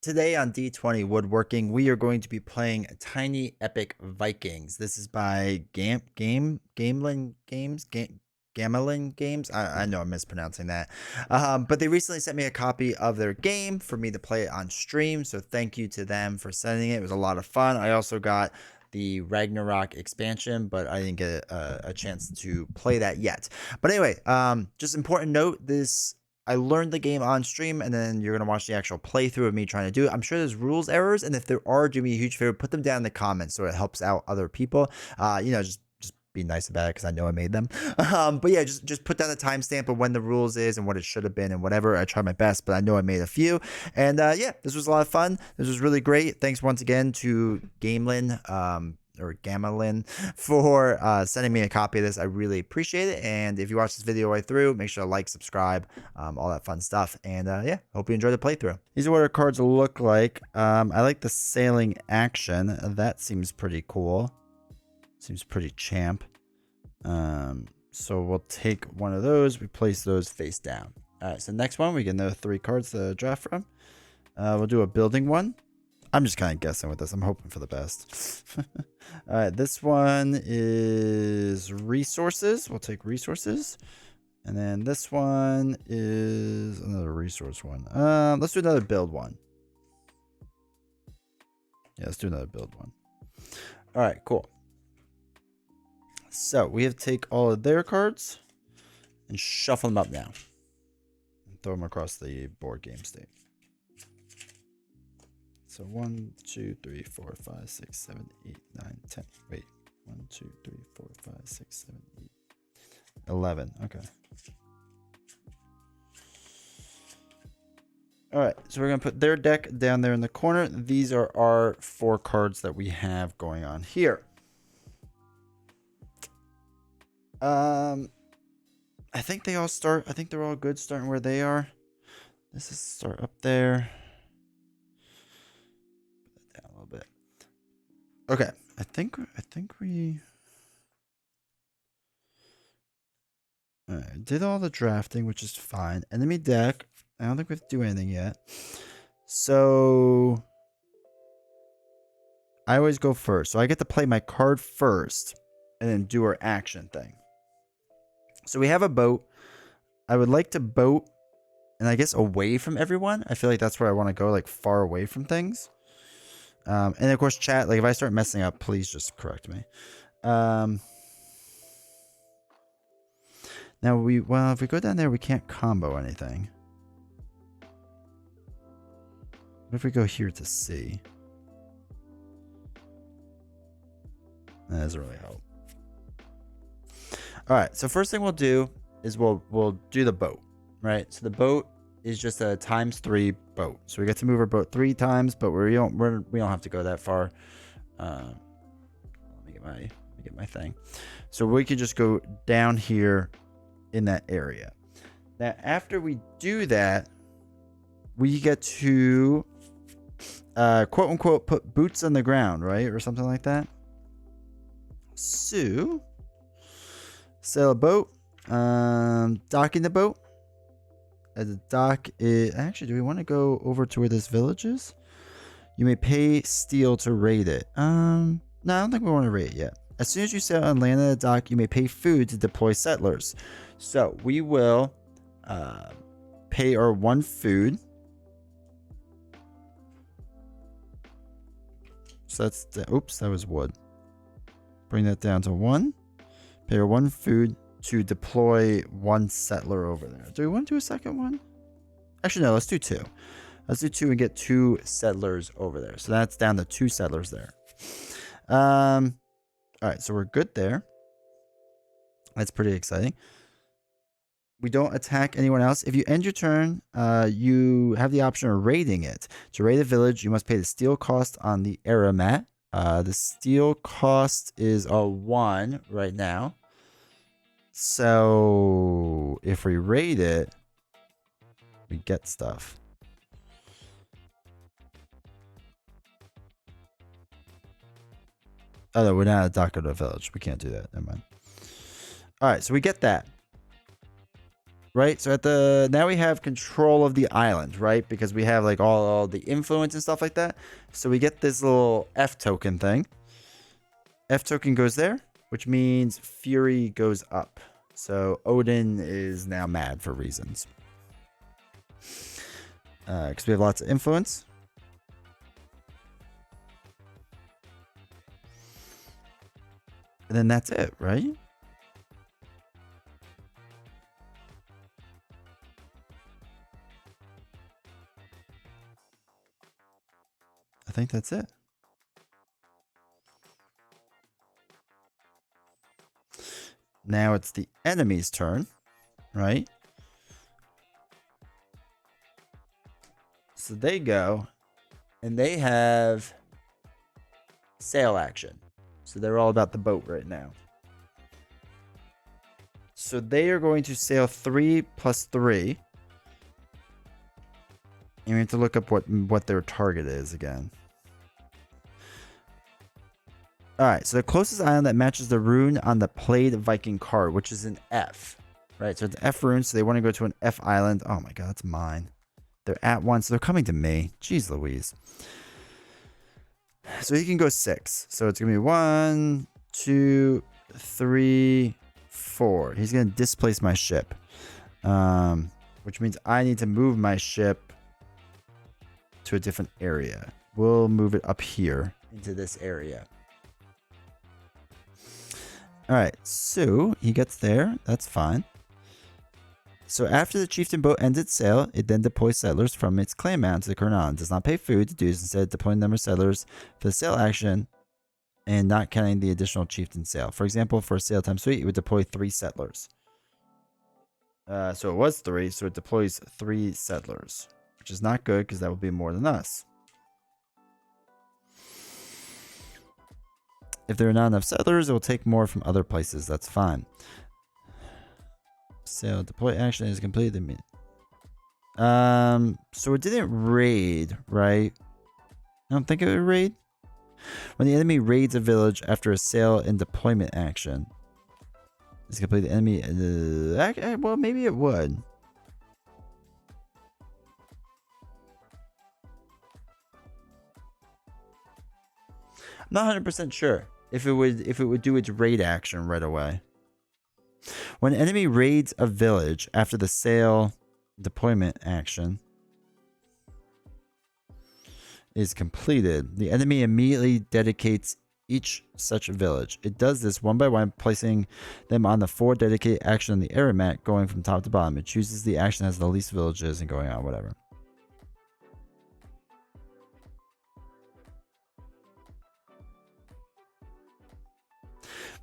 Today on D20 Woodworking, we are going to be playing Tiny Epic Vikings. This is by Gamelyn Games. Gamelyn Games. I know I'm mispronouncing that. But they recently sent me a copy of their game for me to play it on stream. So thank you to them for sending it. It was a lot of fun. I also got the Ragnarok expansion, but I didn't get a chance to play that yet. But anyway, just important note, I learned the game on stream, and then you're going to watch the actual playthrough of me trying to do it. I'm sure there's rules errors, and if there are, do me a huge favor, put them down in the comments so it helps out other people. Just be nice about it because I know I made them. But yeah, just put down the timestamp of when the rules is and what it should have been and whatever. I tried my best, but I know I made a few. And yeah, this was a lot of fun. This was really great. Thanks once again to Gamelyn. Or Gamelyn for sending me a copy of this. I really appreciate it. And if you watch this video way through, make sure to like, subscribe, all that fun stuff. And yeah, hope you enjoy the playthrough. These are what our cards look like. I like the sailing action. That seems pretty cool. Seems pretty champ. So we'll take one of those. We place those face down. All right, so next one, we get another 3 cards to draft from. We'll do a building one. I'm just kind of guessing with this. I'm hoping for the best. All right, this one is resources. We'll take resources. And then this one is another resource one. Let's do another build one. Yeah, let's do another build one. All right, cool. So we have to take all of their cards and shuffle them up now. And throw them across the board game state. So 1, 2, 3, 4, 5, 6, 7, 8, 9, 10. Wait. 1, 2, 3, 4, 5, 6, 7, 8. 11. Okay. All right. So we're going to put their deck down there in the corner. These are our 4 cards that we have going on here. I think they all start. I think they're all good starting where they are. This is start up there. Bit. Okay, I think we did all the drafting, which is fine. Enemy deck. I don't think we have to do anything yet. So I always go first. So I get to play my card first and then do our action thing. So we have a boat. I would like to boat, and I guess away from everyone. I feel like that's where I want to go, like far away from things. And of course, chat, like if I start messing up, please just correct me. Now if we go down there, we can't combo anything. What if we go here to C? That doesn't really help. All right, so first thing we'll do is we'll do the boat, right? So the boat is just a ×3 boat. So we get to move our boat 3 times, but we don't have to go that far. Let me get my thing. So we can just go down here in that area. Now, after we do that, we get to quote unquote put boots on the ground, right? Or something like that. So sail a boat, docking the boat. The dock is actually, do we want to go over to where this village is? You may pay steel to raid it. No, I don't think we want to raid it yet. As soon as you sail on land at the dock, you may pay food to deploy settlers. So we will pay our 1 food. So that's oops, that was wood. Bring that down to 1. Pay our 1 food to deploy 1 settler over there. Do we want to do a second one? Actually, no, let's do 2. Let's do 2 and get 2 settlers over there. So that's down to 2 settlers there. All right, so we're good there. That's pretty exciting. We don't attack anyone else. If you end your turn, you have the option of raiding it. To raid a village, you must pay the steel cost on the era mat. The steel cost is a 1 right now. So if we raid it, we get stuff. Oh no, we're not a dock of the village. We can't do that. Never mind. All right, so we get that. right? So now we have control of the island, right? Because we have like all the influence and stuff like that. So we get this little F token thing. F token goes there, which means Fury goes up. So Odin is now mad for reasons. Because we have lots of influence. And then that's it, right? I think that's it. Now it's the enemy's turn, right? So they go, and they have sail action. So they're all about the boat right now. So they are going to sail 3 plus 3. And we have to look up what their target is again. Alright, so the closest island that matches the rune on the played Viking card, which is an F. Right, so it's an F rune, so they want to go to an F island. Oh my god, that's mine. They're at one, so they're coming to me. Jeez Louise. So he can go 6. So it's going to be 1, 2, 3, 4. He's going to displace my ship. Which means I need to move my ship to a different area. We'll move it up here into this area. Alright, so he gets there. That's fine. So after the chieftain boat ends its sail, it then deploys settlers from its claim mound to the current island. It does not pay food to do this, instead deploying number of settlers for the sail action and not counting the additional chieftain sail. For example, for a sail time suite, it would deploy 3 settlers. So it was 3, so it deploys 3 settlers, which is not good because that would be more than us. If there are not enough settlers, it will take more from other places. That's fine. Sail deploy action is completed. So it didn't raid, right? I don't think it would raid. When the enemy raids a village after a sail and deployment action, it's complete. The enemy. Well, maybe it would. I'm not 100% sure if it would do its raid action right away. When an enemy raids a village after the sail deployment action is completed, the enemy immediately dedicates each such village. It does this one by one, placing them on the 4 dedicated action on the area map, going from top to bottom. It chooses the action that has the least villages and going on, whatever.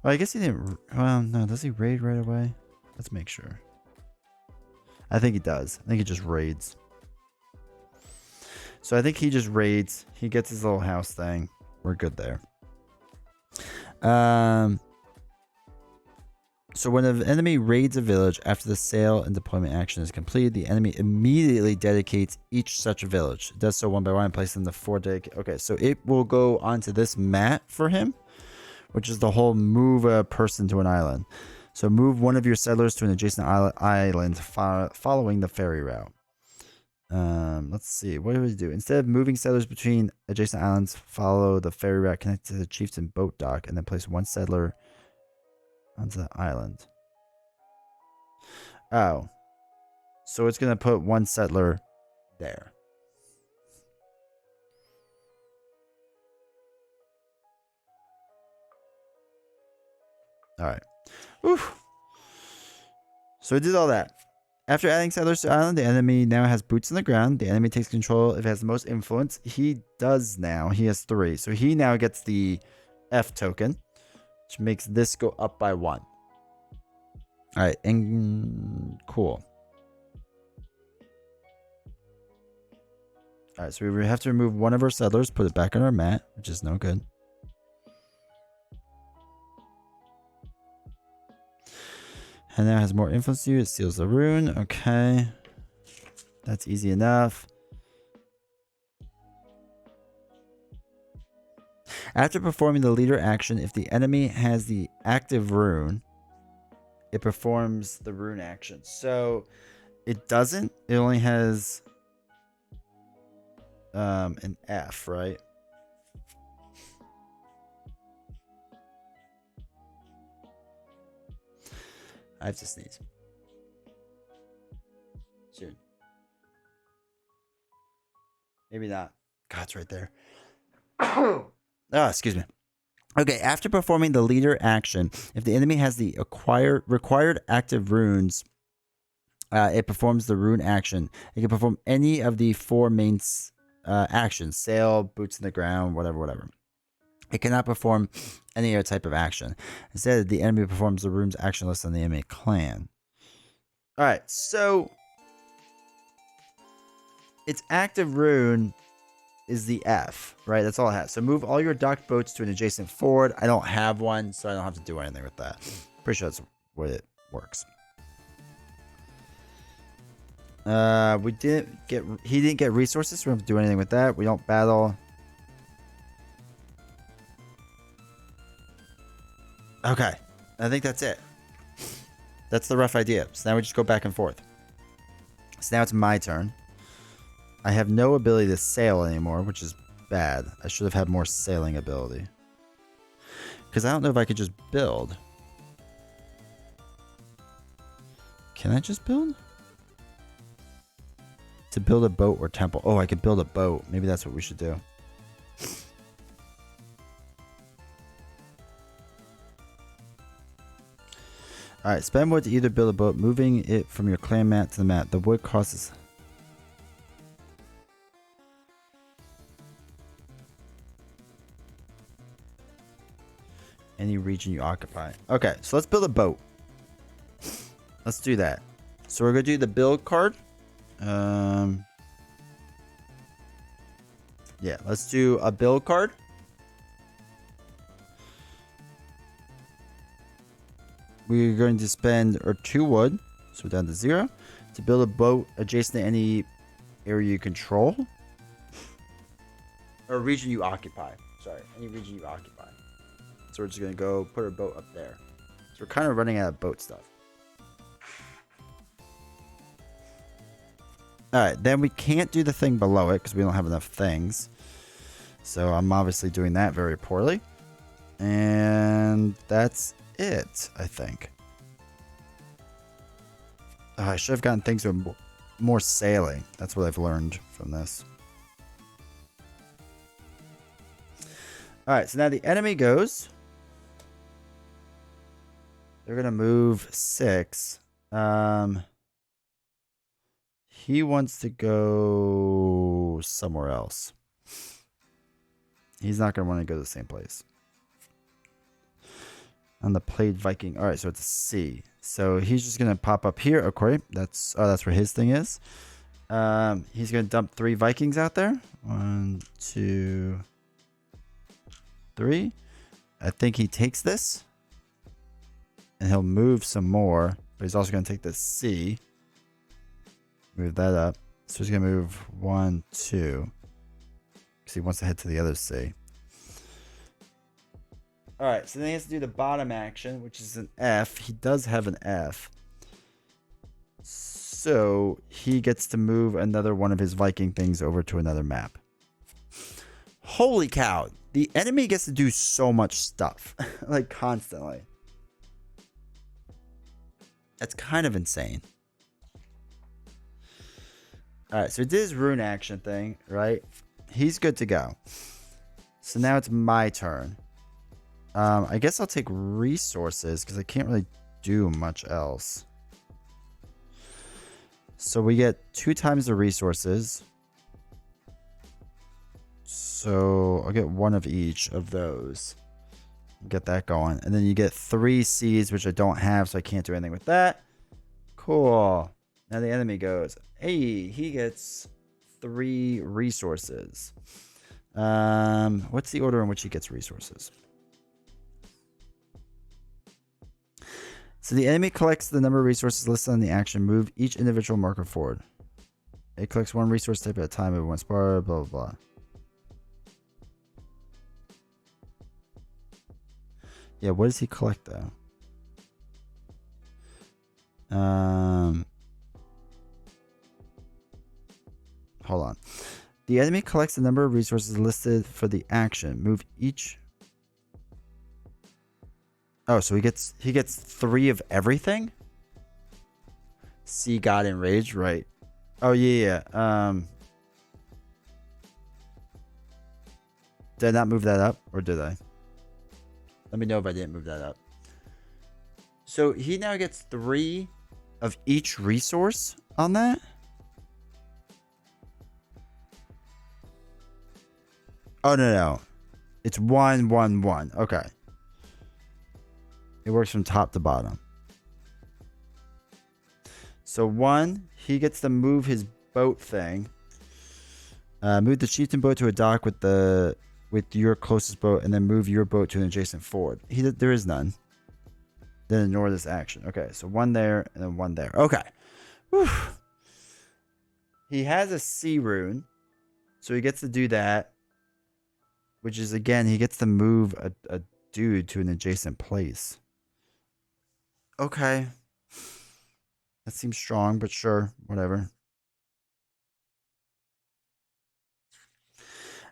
Well, I guess he didn't. Well, no. Does he raid right away? Let's make sure. I think he does. I think he just raids. So I think he just raids. He gets his little house thing. We're good there. So when an enemy raids a village after the sail and deployment action is completed, the enemy immediately dedicates each such village. It does so one by one, placing the 4 dedicated. Okay, so it will go onto this map for him, which is the whole move a person to an island. So move one of your settlers to an adjacent island following the ferry route. Let's see. What do we do? Instead of moving settlers between adjacent islands, follow the ferry route connected to the chieftain boat dock and then place 1 settler onto the island. Oh. So it's going to put 1 settler there. Alright. So it did all that. After adding settlers to the island, the enemy now has boots on the ground. The enemy takes control if it has the most influence. He does now. He has 3. So he now gets the F token, which makes this go up by 1. Alright, and cool. Alright, so we have to remove one of our settlers, put it back on our mat, which is no good. And now has more influence to you. It steals the rune. Okay. That's easy enough. After performing the leader action, if the enemy has the active rune, it performs the rune action. So it doesn't. It only has an F, right? I have to sneeze. Soon. Maybe not. God, it's right there. Oh, excuse me. Okay, after performing the leader action, if the enemy has the required active runes, it performs the rune action. It can perform any of the 4 main actions: sail, boots in the ground, whatever. It cannot perform any other type of action. Instead, the enemy performs the rune's action list on the enemy clan. All right, so its active rune is the F, right? That's all it has. So move all your docked boats to an adjacent ford. I don't have one, so I don't have to do anything with that. Pretty sure that's what it works. He didn't get resources, so we don't have to do anything with that. We don't battle. Okay, I think that's it. That's the rough idea. So now we just go back and forth. So now it's my turn. I have no ability to sail anymore, which is bad. I should have had more sailing ability. Because I don't know if I could just build. Can I just build? To build a boat or temple. Oh, I could build a boat. Maybe that's what we should do. Alright, spend wood to either build a boat, moving it from your clan mat to the mat. The wood costs... any region you occupy. Okay, so let's build a boat. Let's do that. So we're going to do the build card. Yeah, let's do a build card. We're going to spend our 2 wood, so we're down to 0, to build a boat adjacent to any area you control. Or region you occupy. Sorry, any region you occupy. So we're just going to go put our boat up there. So we're kind of running out of boat stuff. Alright, then we can't do the thing below it because we don't have enough things. So I'm obviously doing that very poorly. And that's it, I think. Oh, I should have gotten things with more sailing. That's what I've learned from this. Alright, so now the enemy goes. They're going to move 6. He wants to go somewhere else. He's not going to want to go to the same place. On the played Viking. All right, so it's a C. So he's just going to pop up here. Okay, that's where his thing is. He's going to dump 3 Vikings out there. 1, 2, 3. I think he takes this. And he'll move some more. But he's also going to take this C. Move that up. So he's going to move 1, 2. Because he wants to head to the other C. Alright, so then he has to do the bottom action, which is an F. He does have an F. So he gets to move another one of his Viking things over to another map. Holy cow. The enemy gets to do so much stuff. Like, constantly. That's kind of insane. Alright, so he did his rune action thing, right? He's good to go. So now it's my turn. I guess I'll take resources because I can't really do much else. So we get 2 times the resources. So I'll get 1 of each of those. Get that going. And then you get 3 seeds, which I don't have, so I can't do anything with that. Cool. Now the enemy goes, hey, he gets 3 resources. What's the order in which he gets resources? So the enemy collects the number of resources listed on the action. Move each individual marker forward. It collects 1 resource type at a time over 1 spar, blah, blah, blah. Yeah, what does he collect, though? Hold on. The enemy collects the number of resources listed for the action. Move each. Oh, so he gets 3 of everything? See God enraged, right? Oh yeah. Did I not move that up, or did I? Let me know if I didn't move that up. So he now gets 3 of each resource on that. Oh no. It's 1, 1, 1. Okay. It works from top to bottom. So 1, he gets to move his boat thing. Move the chieftain boat to a dock with your closest boat, and then move your boat to an adjacent ford. There is none. Then ignore this action. Okay, so 1 there and then 1 there. Okay. Whew. He has a sea rune, so he gets to do that. Which is, again, he gets to move a dude to an adjacent place. Okay. That seems strong, but sure. Whatever.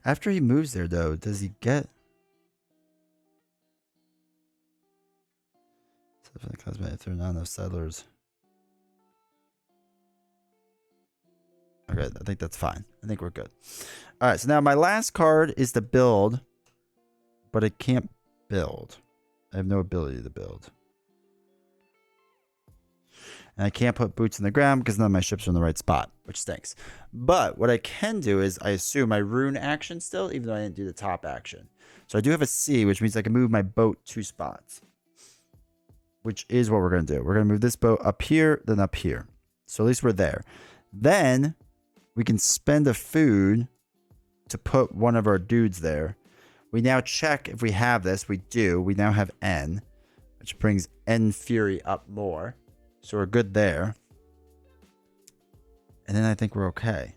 After he moves there, though, does he get... If there are not enough settlers. Okay, I think that's fine. I think we're good. All right, so now my last card is to build, but it can't build. I have no ability to build. And I can't put boots in the ground because none of my ships are in the right spot, which stinks. But what I can do is I assume my rune action still, even though I didn't do the top action. So I do have a C, which means I can move my boat 2 spots. Which is what we're going to do. We're going to move this boat up here, then up here. So at least we're there. Then we can spend a food to put one of our dudes there. We now check if we have this. We do. We now have N, which brings N Fury up more. So we're good there. And then I think we're okay.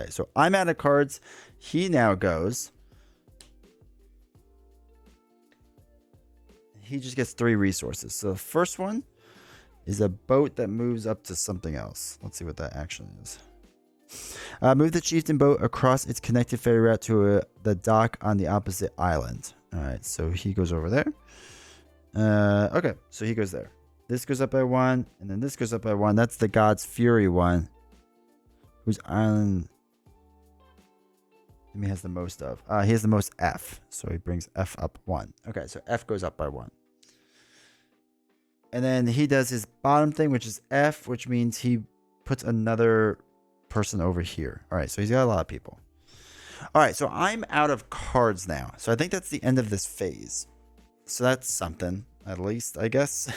So I'm out of cards. He now goes. He just gets 3 resources. So the first one is a boat that moves up to something else. Let's see what that actually is. Move the chieftain boat across its connected ferry route to the dock on the opposite island. All right, so he goes over there. Okay, so he goes there. This goes up by 1, and then this goes up by 1. That's the God's Fury one. Whose island he has the most of? He has the most F, so he brings F up 1. Okay, so F goes up by 1. And then he does his bottom thing, which is F, which means he puts another person over here. All right, so he's got a lot of people. All right, so I'm out of cards now. So I think that's the end of this phase. So that's something, at least, I guess.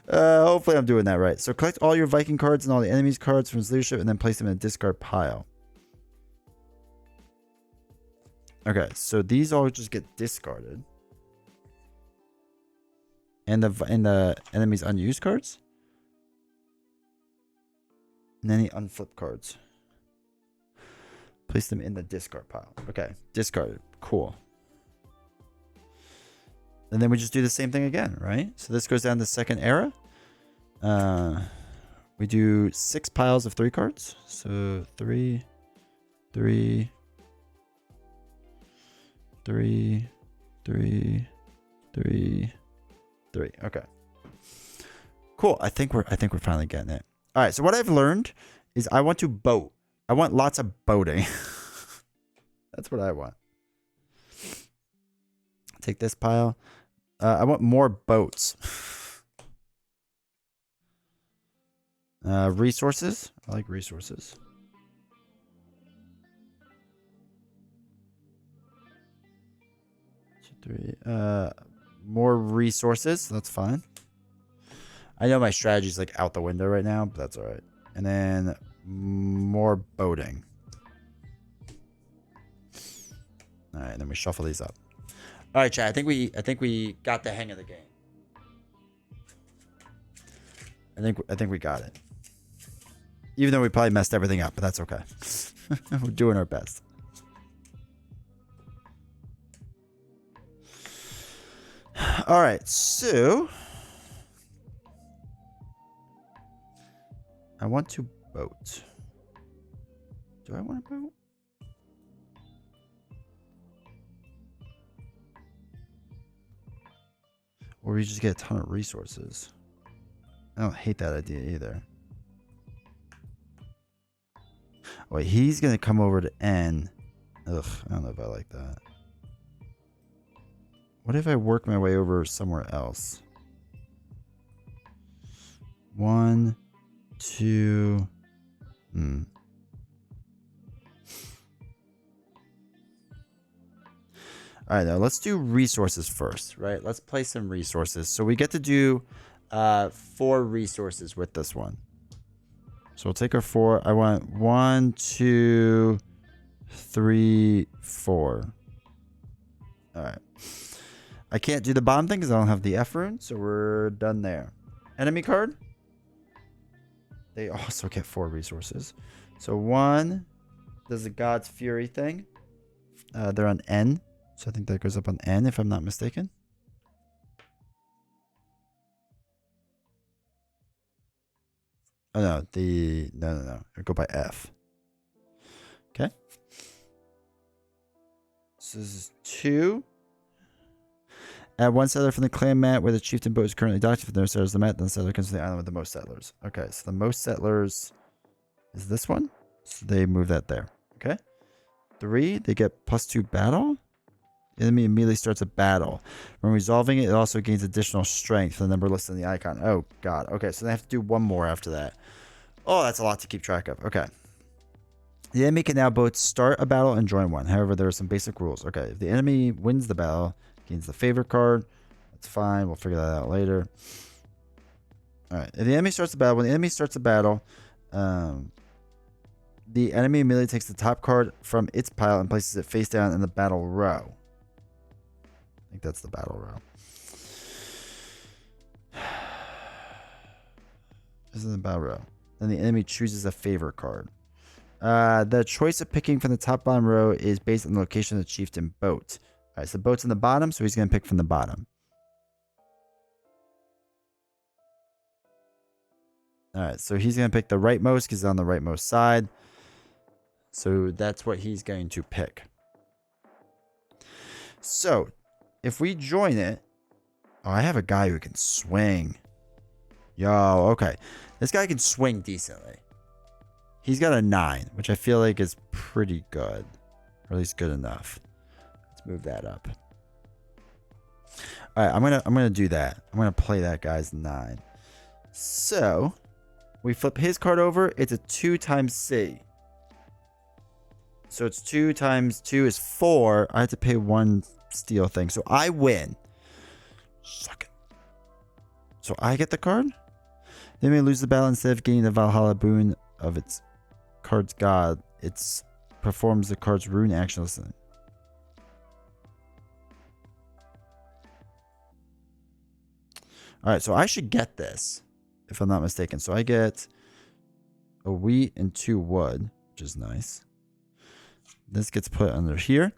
Hopefully I'm doing that right. So collect all your Viking cards and all the enemy's cards from his leadership and then place them in a discard pile. Okay, so these all just get discarded. And the enemy's unused cards? And any unflipped cards. Place them in the discard pile. Okay, discarded. Cool. And then we just do the same thing again, right? So this goes down to second era. We do 6 piles of 3 cards. So 3, 3, 3, 3, 3, 3. Okay. Cool. I think we're finally getting it. All right. So what I've learned is I want to boat. I want lots of boating. That's what I want. Take this pile. I want more boats. Resources. I like resources. 2, 3. More resources. That's fine. I know my strategy is like out the window right now, but that's all right. And then more boating. All right, and then we shuffle these up. All right, chat. I think we got the hang of the game. I think we got it. Even though we probably messed everything up, but that's okay. We're doing our best. All right, so I want to boat. Do I want to boat? Or we just get a ton of resources. I don't hate that idea either. Wait, he's going to come over to N. Ugh, I don't know if I like that. What if I work my way over somewhere else? 1, 2. All right, now let's do resources first, right? Let's play some resources. So we get to do 4 resources with this one. So we'll take our 4. I want 1, 2, 3, 4. All right. I can't do the bomb thing because I don't have the F rune, so we're done there. Enemy card. They also get 4 resources. So 1 does the God's Fury thing. They're on N. So I think that goes up on N if I'm not mistaken. Oh no, no. It'll go by F. Okay. So this is 2. Add 1 settler from the clan mat where the chieftain boat is currently docked. If no settlers the mat, then the settler comes to the island with the most settlers. Okay, so the most settlers is this one. So they move that there. Okay. 3, they get +2 battle. The enemy immediately starts a battle. When resolving it, it also gains additional strength for the number listed in the icon. Oh, God. Okay, so they have to do 1 more after that. Oh, that's a lot to keep track of. Okay. The enemy can now both start a battle and join one. However, there are some basic rules. Okay, if the enemy wins the battle, gains the favor card. That's fine. We'll figure that out later. All right. If the enemy starts a battle, when the enemy starts a battle, the enemy immediately takes the top card from its pile and places it face down in the battle row. I think that's the battle row. This is the battle row. Then the enemy chooses a favor card. The choice of picking from the top bottom row is based on the location of the chieftain boat. All right, so the boat's in the bottom, so he's going to pick from the bottom. All right, so he's going to pick the rightmost because he's on the rightmost side. So that's what he's going to pick. So if we join it... Oh, I have a guy who can swing. Yo, okay. This guy can swing decently. He's got a 9, which I feel like is pretty good. Or at least good enough. Let's move that up. Alright, I'm gonna do that. I'm gonna play that guy's 9. So we flip his card over, it's a 2 times C. So it's 2 times 2 is 4. I have to pay 1 steel thing. So I win. Suck it. So I get the card. They may lose the battle instead of getting the Valhalla boon of its card's god. It performs the card's rune action. Listen. Alright, so I should get this. If I'm not mistaken. So I get a wheat and 2 wood. Which is nice. This gets put under here.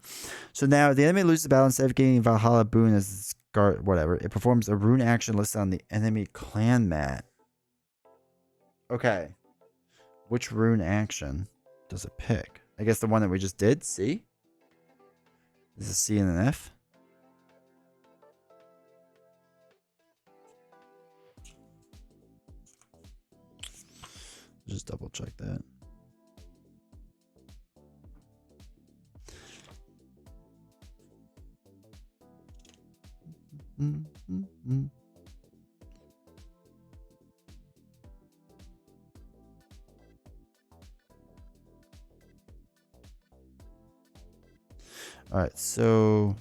So now the enemy loses the battle instead of getting Valhalla boon as its guard, whatever. It performs a rune action listed on the enemy clan mat. Okay. Which rune action does it pick? I guess the one that we just did. C? Is a C and an F? Just double check that. All right, so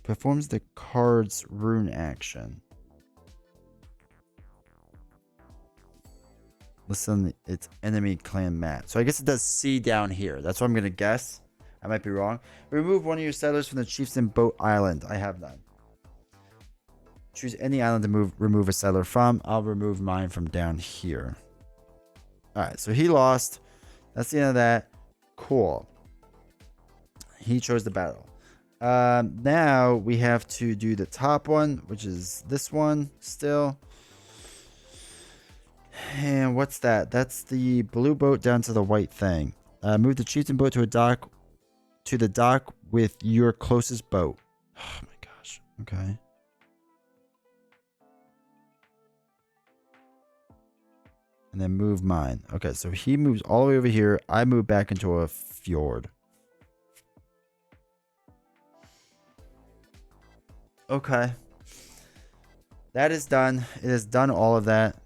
performs the card's rune action. Listen, it's enemy clan mat. So I guess it does C down here. That's what I'm gonna guess. I might be wrong. Remove one of your settlers from the chieftain boat island. I have none. Choose any island to remove a settler from. I'll remove mine from down here. All right, so he lost. That's the end of that. Cool. He chose the battle. Now we have to do the top one, which is this one still. And what's that? That's the blue boat down to the white thing. Move the chieftain boat to the dock with your closest boat. Oh my gosh. Okay. And then move mine. Okay, so he moves all the way over here. I move back into a fjord. Okay. That is done. It has done all of that.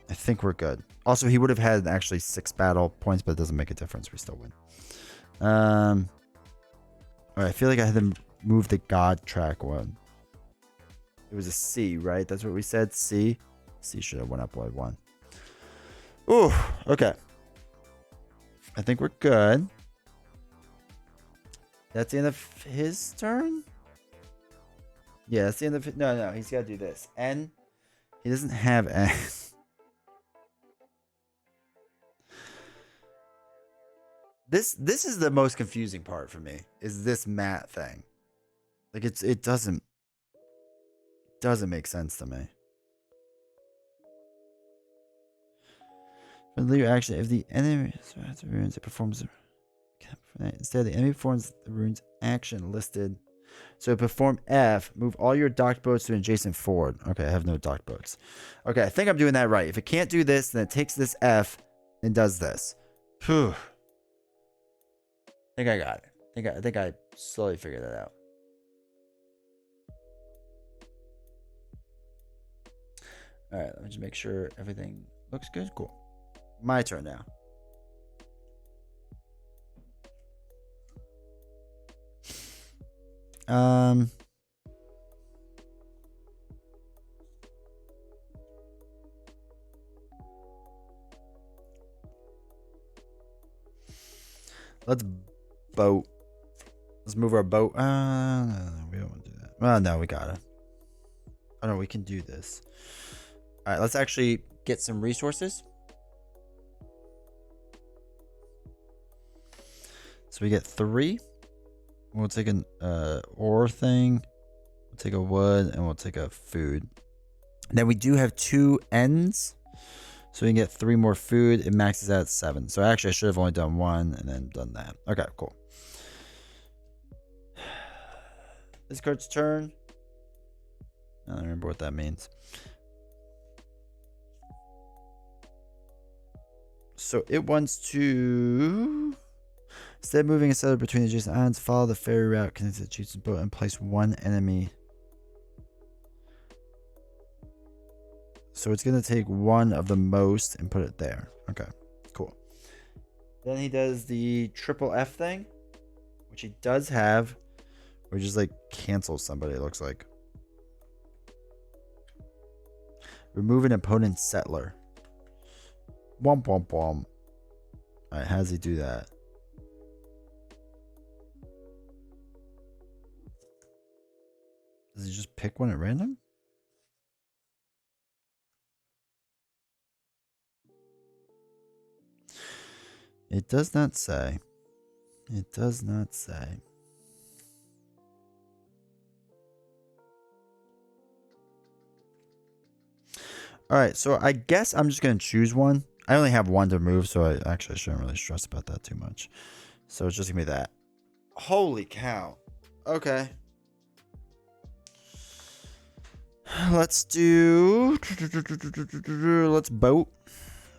I think we're good. Also, he would have had actually 6 battle points, but it doesn't make a difference. We still win. All right, I feel like I had to move the god track one. It was a C, right? That's what we said. C. C should have went up by 1. Ooh, okay. I think we're good. That's the end of his turn? Yeah, that's the end of... No, he's got to do this. N. He doesn't have N. This is the most confusing part for me, is this mat thing. Like, it doesn't make sense to me. For the action, if the enemy runes, it performs... Instead, the enemy performs the rune's action listed. So perform F. Move all your docked boats to an adjacent ford. Okay, I have no docked boats. Okay, I think I'm doing that right. If it can't do this, then it takes this F and does this. Phew. I think I got it. I think I slowly figured that out. All right, let me just make sure everything looks good. Cool. My turn now. Let's boat. Let's move our boat. No, we don't want to do that. Well, no, we gotta. Oh no, we can do this. All right, let's actually get some resources. So we get 3. We'll take an ore thing. We'll take a wood and we'll take a food. Then we do have 2 ends. So we can get 3 more food. It maxes out at 7. So actually I should have only done 1 and then done that. Okay, cool. This card's turn. I don't remember what that means. So it wants to... Instead of moving a settler between adjacent islands, follow the ferry route connected to the chieftain's boat and place 1 enemy. So it's going to take 1 of the most and put it there. Okay, cool. Then he does the triple F thing, which he does have, or just like cancels somebody, it looks like. Remove an opponent's settler. Womp womp womp. Alright, how does he do that? Does he just pick one at random? It does not say. It does not say. Alright, so I guess I'm just going to choose one. I only have 1 to move, so I actually shouldn't really stress about that too much. So it's just going to be that. Holy cow. Okay. Let's do... Let's boat.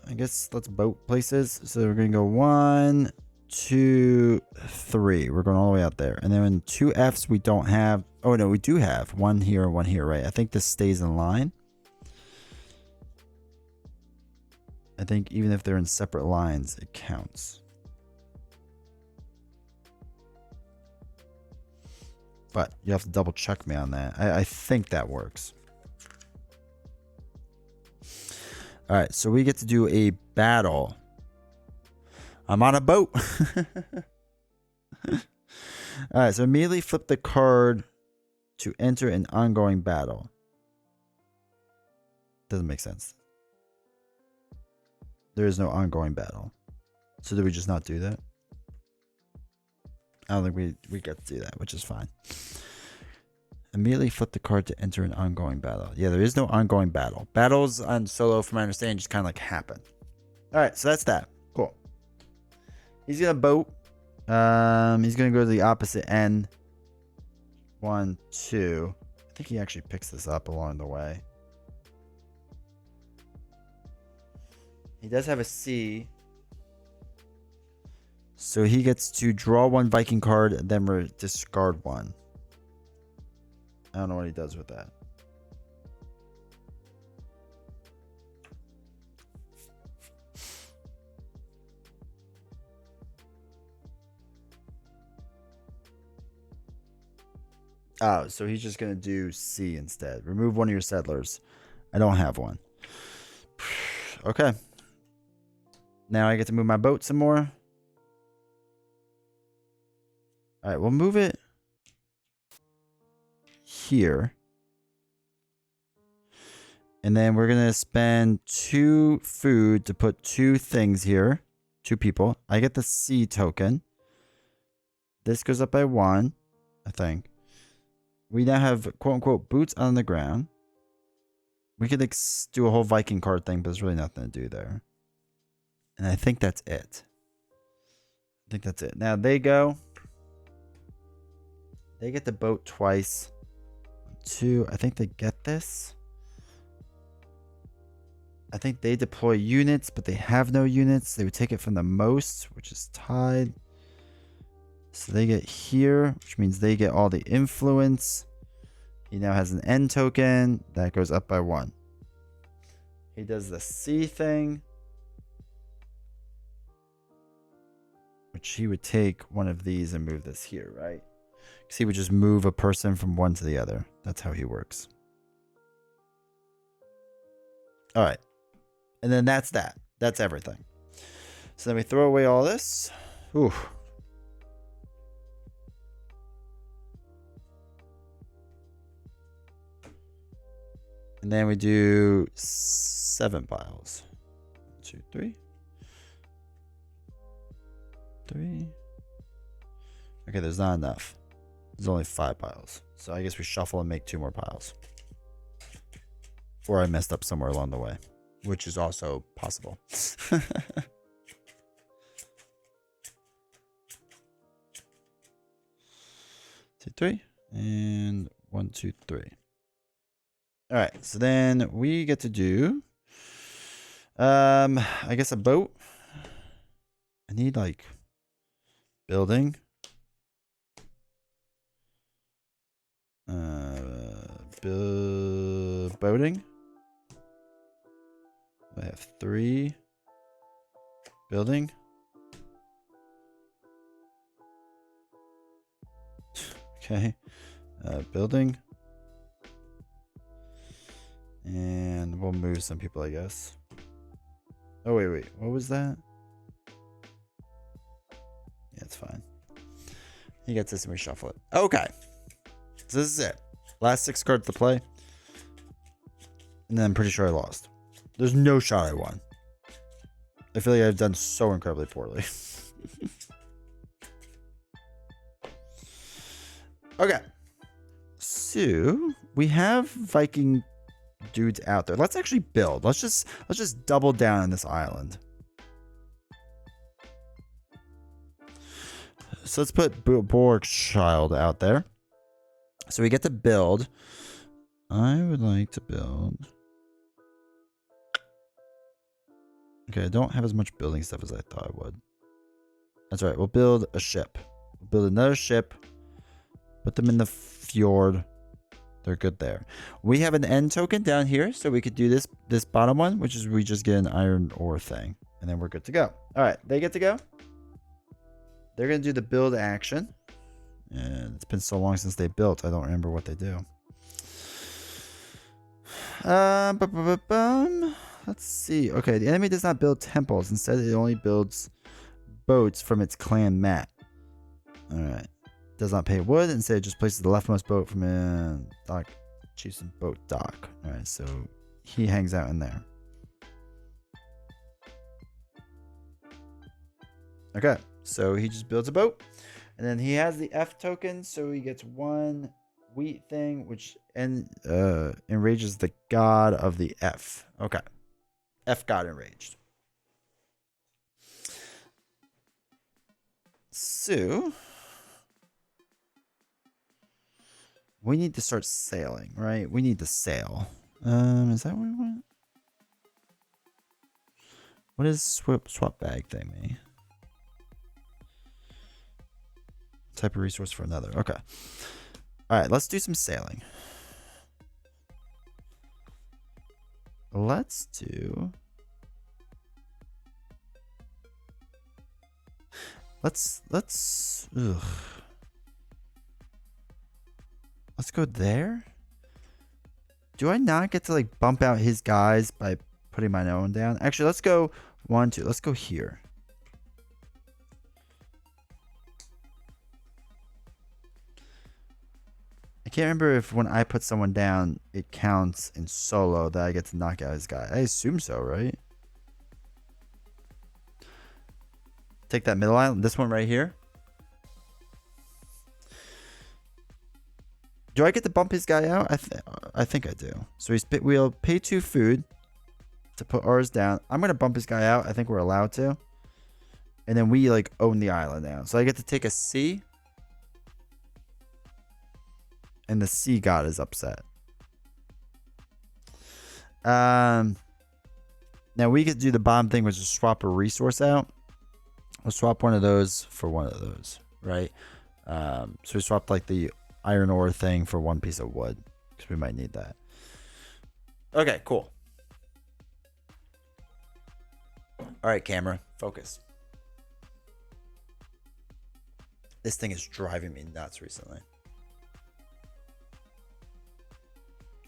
I guess let's boat places. So we're going to go 1, 2, 3. We're going all the way out there. And then 2 Fs we don't have. Oh, no, we do have 1 here, 1 here, right? I think this stays in line. I think even if they're in separate lines, it counts. But you have to double check me on that. I think that works. All right, so we get to do a battle. I'm on a boat. All right, so immediately flip the card to enter an ongoing battle. Doesn't make sense. There is no ongoing battle. So did we just not do that? I don't think we get to do that, which is fine. Immediately flip the card to enter an ongoing battle. Yeah, there is no ongoing battle. Battles on solo, from my understanding, just kind of like happen. All right, so that's that. Cool. He's gonna boat. He's gonna go to the opposite end. 1, 2. I think he actually picks this up along the way. He does have a C. So he gets to draw 1 Viking card and then discard 1. I don't know what he does with that. Oh, so he's just going to do C instead. Remove 1 of your settlers. I don't have one. Okay. Now I get to move my boat some more. All right, we'll move it here. And then we're going to spend 2 food to put 2 things here. 2 people. I get the C token. This goes up by 1, I think. We now have, quote-unquote, boots on the ground. We could do a whole Viking card thing, but there's really nothing to do there. And I think that's it. Now they go. They get the boat twice. 2. I think they get this. I think they deploy units, but they have no units. They would take it from the most, which is tied. So they get here, which means they get all the influence. He now has an N token. That goes up by 1. He does the C thing, which he would take one of these and move this here, right? Because he would just move a person from one to the other. That's how he works. All right. And then that's that. That's everything. So then we throw away all this. Ooh. And then we do 7 piles. 1, 2, 3. 3. Okay, there's not enough. There's only 5 piles. So I guess we shuffle and make 2 more piles. Or I messed up somewhere along the way, which is also possible. 2, 3. And 1, 2, 3. All right, so then we get to do, I guess a boat. I need like building. Boating. I have 3. Building. Okay. Building. And we'll move some people, I guess. Oh, wait. What was that? Yeah, it's fine. He gets this and we shuffle it. Okay. So this is it. Last 6 cards to play. And then I'm pretty sure I lost. There's no shot I won. I feel like I've done so incredibly poorly. Okay. So we have Viking dudes out there. Let's actually build. Let's just double down on this island. So let's put Borgchild out there. So we get to build. I would like to build. Okay, I don't have as much building stuff as I thought I would. That's right. We'll build a ship. We'll build another ship. Put them in the fjord. They're good there. We have an N token down here, so we could do this bottom one, which is we just get an iron ore thing, and then we're good to go. All right, they get to go. They're gonna do the build action, and it's been so long since they built, I don't remember what they do. Let's see. Okay, the enemy does not build temples. Instead, it only builds boats from its clan mat. All right. Does not pay wood. Instead, it just places the leftmost boat from a dock. Choose a boat dock. All right, so he hangs out in there. Okay, so he just builds a boat. And then he has the F token, so he gets one wheat thing, which enrages the god of the F. Okay. F god enraged. So we need to start sailing, right? We need to sail. Is that what we want? What does swap bag thing mean? Type of resource for another. Okay. All right, let's do some sailing. Let's do... Let's go there. Do I not get to like bump out his guys by putting my own down? Actually, let's go 1, 2. Let's go here. I can't remember if when I put someone down, it counts in solo that I get to knock out his guy. I assume so, right? Take that middle island. This one right here. Do I get to bump his guy out? I think I do. So we'll pay 2 food to put ours down. I'm going to bump his guy out. I think we're allowed to. And then we like own the island now. So I get to take a C. And the sea god is upset. Now we could do the bomb thing, which is swap a resource out. We'll swap one of those for one of those, right? So we swapped like the iron ore thing for 1 piece of wood because we might need that. Okay, cool. All right, camera, focus. This thing is driving me nuts recently.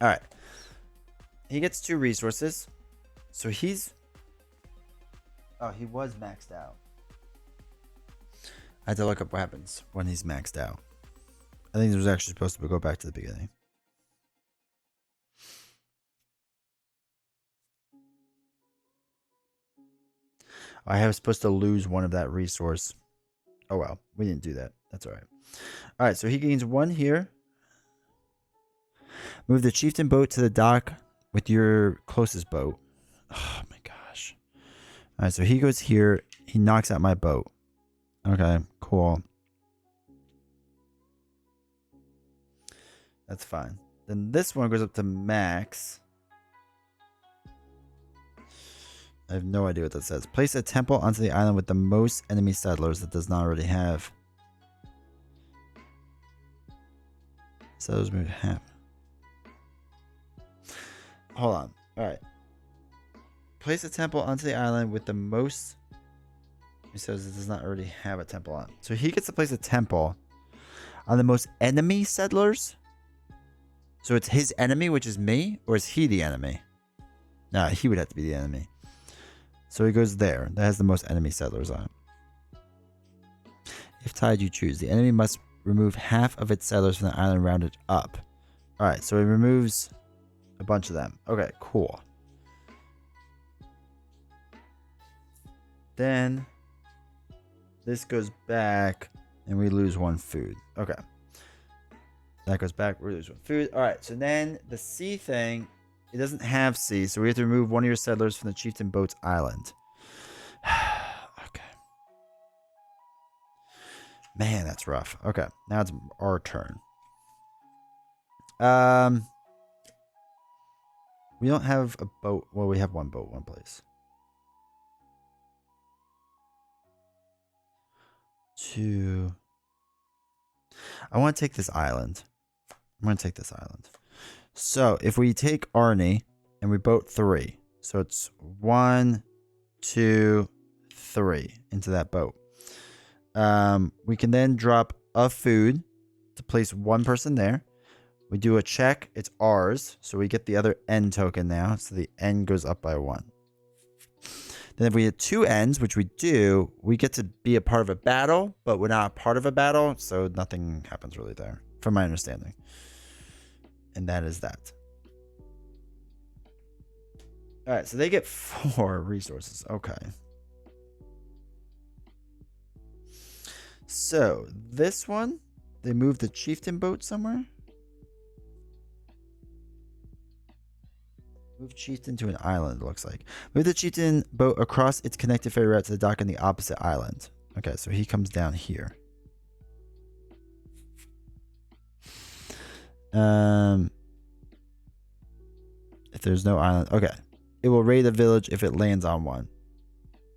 All right. He gets 2 resources. So he's... Oh, he was maxed out. I had to look up what happens when he's maxed out. I think this was actually supposed to go back to the beginning. I was supposed to lose one of that resource. Oh, well. We didn't do that. That's all right. All right, so he gains 1 here. Move the chieftain boat to the dock with your closest boat. Oh, my gosh. All right, so he goes here. He knocks out my boat. Okay, cool. That's fine. Then this one goes up to max. I have no idea what that says. Place a temple onto the island with the most enemy settlers that does not already have. Settlers move half. Hold on. All right. Place a temple onto the island with the most... He says it does not already have a temple on. So he gets to place a temple on the most enemy settlers. So it's his enemy, which is me, or is he the enemy? Nah, he would have to be the enemy. So he goes there. That has the most enemy settlers on it. If tied, you choose. The enemy must remove half of its settlers from the island rounded up. All right, so he removes a bunch of them. Okay, cool. Then this goes back and we lose 1 food. Okay. That goes back. We lose 1 food. All right. So then the sea thing, it doesn't have sea. So we have to remove 1 of your settlers from the chieftain boat's island. Okay. Man, that's rough. Okay. Now it's our turn. We don't have a boat. Well, we have 1 boat, 1 place. 2. I want to take this island. I'm going to take this island. So if we take Arnie and we boat 3. So it's 1, 2, 3 into that boat. We can then drop a food to place 1 person there. We do a check. It's ours. So we get the other N token now. So the N goes up by 1. Then if we hit 2 ends, which we do, we get to be a part of a battle, but we're not a part of a battle, so nothing happens really there, from my understanding. And that is that. All right, so they get 4 resources. Okay. So this one, they moved the chieftain boat somewhere. Move chieftain to an island, it looks like. Move the chieftain boat across its connected ferry route to the dock on the opposite island. Okay, so he comes down here. If there's no island. Okay. It will raid a village if it lands on one.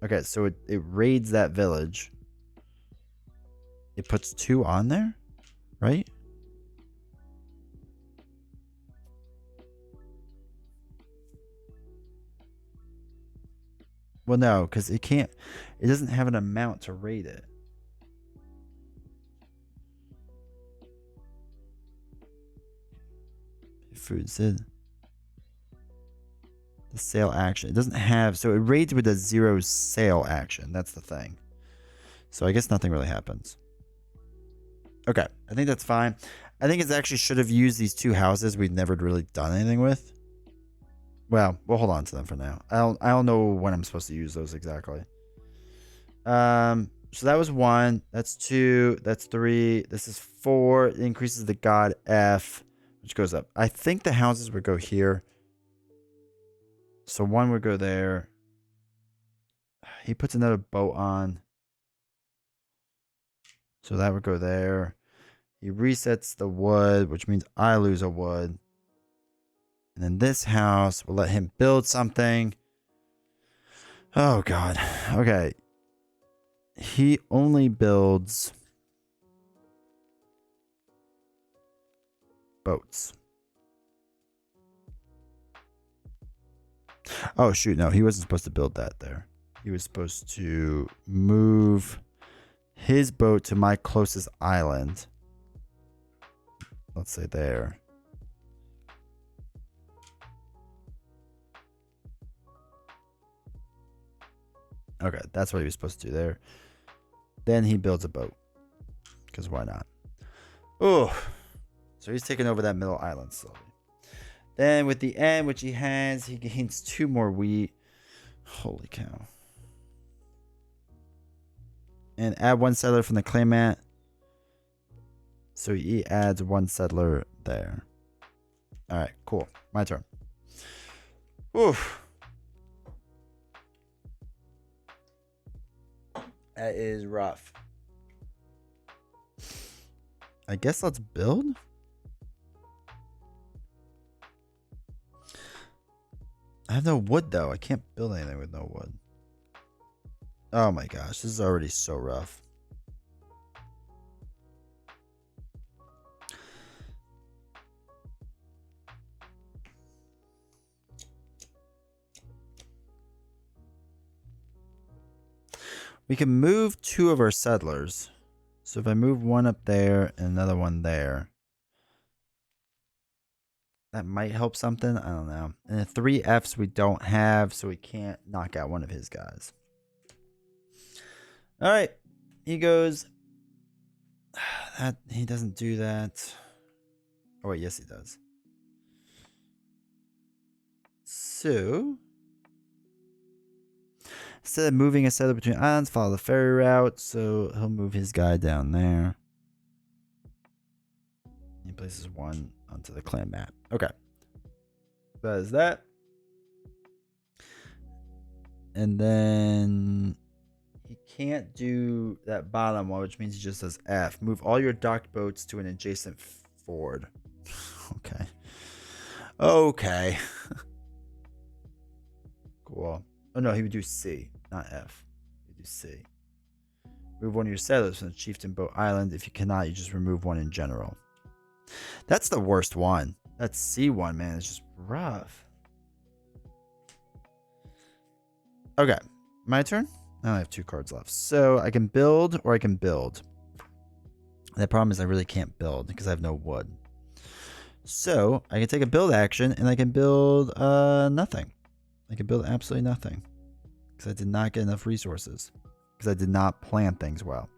Okay, so it raids that village. It puts 2 on there, right? Well, no, because it can't. It doesn't have an amount to rate it. Food said the sale action. It doesn't have. So it raids with a 0 sale action. That's the thing. So I guess nothing really happens. Okay, I think that's fine. I think it actually should have used these 2 houses we've never really done anything with. Well, we'll hold on to them for now. I don't know when I'm supposed to use those exactly. So that was 1. That's 2. That's 3. This is 4. It increases the god F, which goes up. I think the houses would go here. So 1 would go there. He puts another boat on. So that would go there. He resets the wood, which means I lose a wood. And then this house will let him build something. Oh, God. Okay. He only builds boats. Oh, shoot. No, he wasn't supposed to build that there. He was supposed to move his boat to my closest island. Let's say there. Okay, that's what he was supposed to do there. Then he builds a boat. Because why not? Oh, so he's taking over that middle island slowly. Then with the end, which he has, he gains 2 more wheat. Holy cow. And add 1 settler from the claimant. So he adds 1 settler there. All right, cool. My turn. Oof. That is rough. I guess let's build. I have no wood though. I can't build anything with no wood. Oh my gosh, this is already so rough. We can move 2 of our settlers. So if I move 1 up there and another one there, that might help something. I don't know. And the 3 Fs we don't have, so we can't knock out one of his guys. All right. He goes. That he doesn't do that. Oh wait, yes he does. So instead of moving a settler between islands, follow the ferry route. So he'll move his guy down there. He places 1 onto the clan map. Okay. That is that. And then he can't do that bottom one, which means he just does F. Move all your docked boats to an adjacent ford. Okay. Okay. Cool. Oh no, he would do C, not F. He would do C. Move 1 of your settlers from the chieftain boat island. If you cannot, you just remove 1 in general. That's the worst one. That C1, man, is just rough. Okay, my turn. Now I have 2 cards left. So I can build or I can build. The problem is I really can't build because I have no wood. So I can take a build action and I can build nothing. I can build absolutely nothing because I did not get enough resources because I did not plan things well.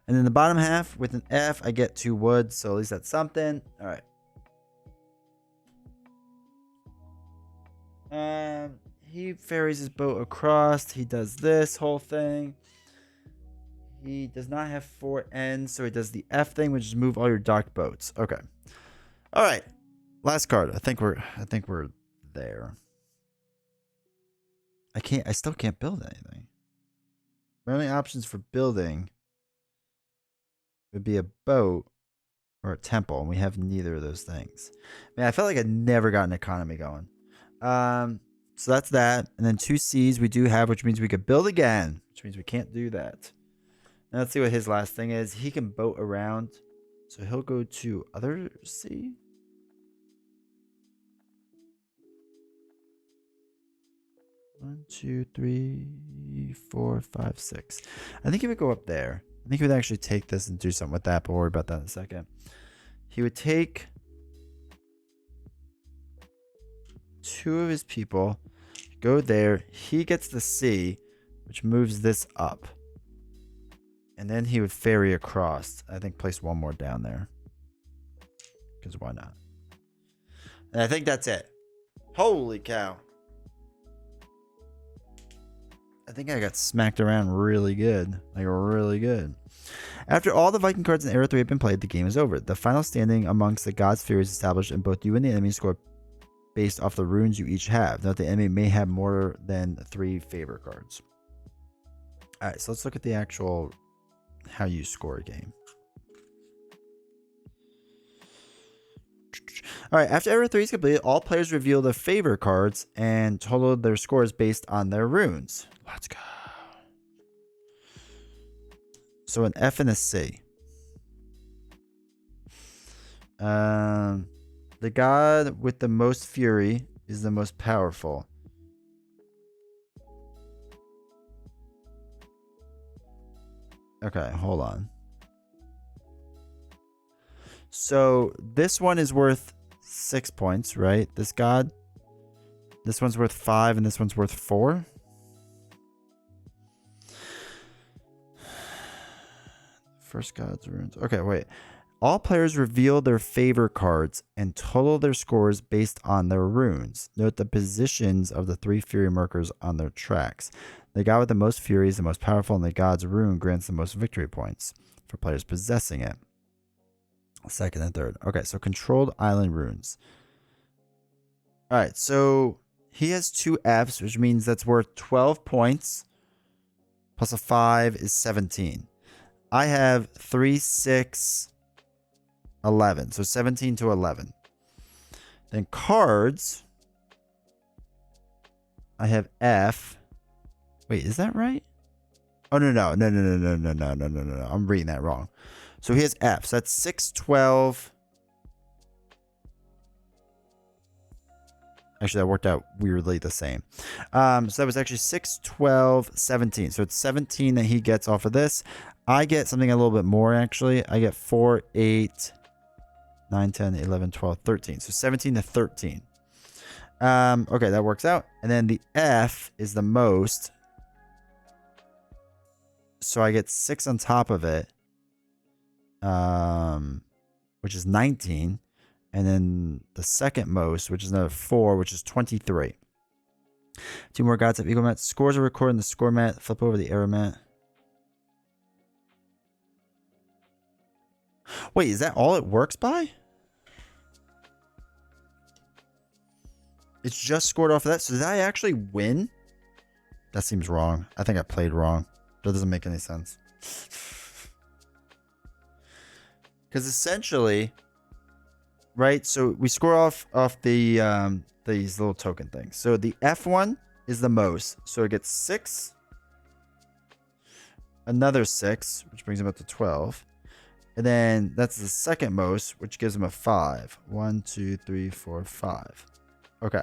And then the bottom half with an F, I get 2 wood. So at least that's something. All right. He ferries his boat across. He does this whole thing. He does not have 4 ends, so he does the F thing, which is move all your docked boats. Okay. All right. Last card. I think we're there. I still can't build anything. My only options for building would be a boat or a temple, and we have neither of those things. Man, I felt like I never got an economy going. So that's that. And then 2 C's we do have, which means we could build again, which means we can't do that. Now let's see what his last thing is. He can boat around. So he'll go to other C. One, two, three, 4, 5, 6. I think he would go up there. I think he would actually take this and do something with that, but we'll worry about that in a second. He would take 2 of his people, go there. He gets the C, which moves this up. And then he would ferry across. I think place 1 more down there. Because why not? And I think that's it. Holy cow. I think I got smacked around really good. Like, really good. After all the Viking cards in Era 3 have been played, the game is over. The final standing amongst the gods' fury is established, and both you and the enemy score based off the runes you each have. Note the enemy may have more than 3 favor cards. Alright, so let's look at the actual how you score a game. Alright, after Era 3 is completed, all players reveal their favor cards and total their scores based on their runes. Let's go. So an F and a C. The god with the most fury is the most powerful. Okay, hold on. So this one is worth 6 points, right? This god. This one's worth 5 and this one's worth 4. First god's runes. Okay, wait. All players reveal their favor cards and total their scores based on their runes. Note the positions of the 3 fury markers on their tracks. The god with the most fury is the most powerful, and the god's rune grants the most victory points for players possessing it. Second and third. Okay, so controlled island runes. Alright, so he has 2 Fs, which means that's worth 12 points. Plus a 5 is 17. I have 3, 6, 11. So 17 to 11. Then cards. I have F. Wait, is that right? Oh, no. I'm reading that wrong. So he has F. So that's 6, 12. Actually, that worked out weirdly the same. So that was actually 6, 12, 17. So it's 17 that he gets off of this. I get something a little bit more, actually. I get 4, 8, 9, 10, 11, 12, 13. So 17 to 13. Okay, that works out. And then the F is the most. So I get 6 on top of it. Which is 19. And then the second most, which is another 4, which is 23. 2 more gods have equal mat. Scores are recorded in the score mat. Flip over the error mat. Wait, is that all it works by? It's just scored off of that. So did I actually win? That seems wrong. I think I played wrong. That doesn't make any sense. Because essentially, right? So we score off the these little token things. So the F1 is the most. So it gets 6. Another 6, which brings him up to 12. And then that's the second most, which gives him a 5. 1, 2, 3, 4, 5. Okay.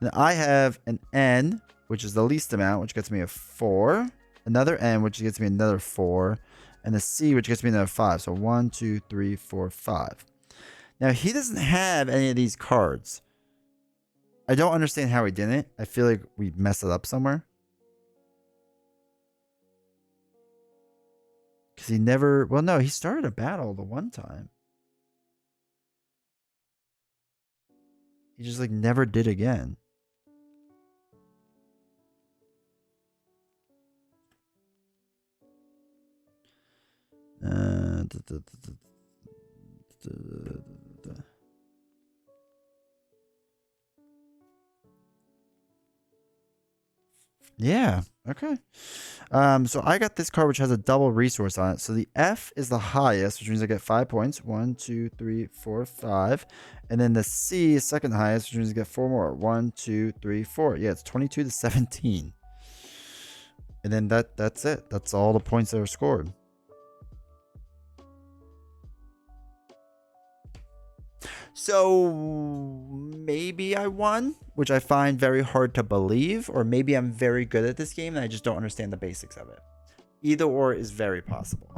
Then I have an N, which is the least amount, which gets me a 4. Another N, which gets me another 4. And a C, which gets me another 5. So 1, 2, 3, 4, 5. Now, he doesn't have any of these cards. I don't understand how he didn't. I feel like we messed it up somewhere. Because he never... Well, no, he started a battle the one time. He just, like, never did again. Yeah. Okay. So I got this card which has a double resource on it. So the F is the highest, which means I get 5 points. 1, 2, 3, 4, 5. And then the C is second highest, which means I get 4 more. 1, 2, 3, 4. Yeah, it's 22 to 17. And then that's it. That's all the points that are scored. So maybe I won, which I find very hard to believe, or maybe I'm very good at this game and I just don't understand the basics of it. Either or is very possible.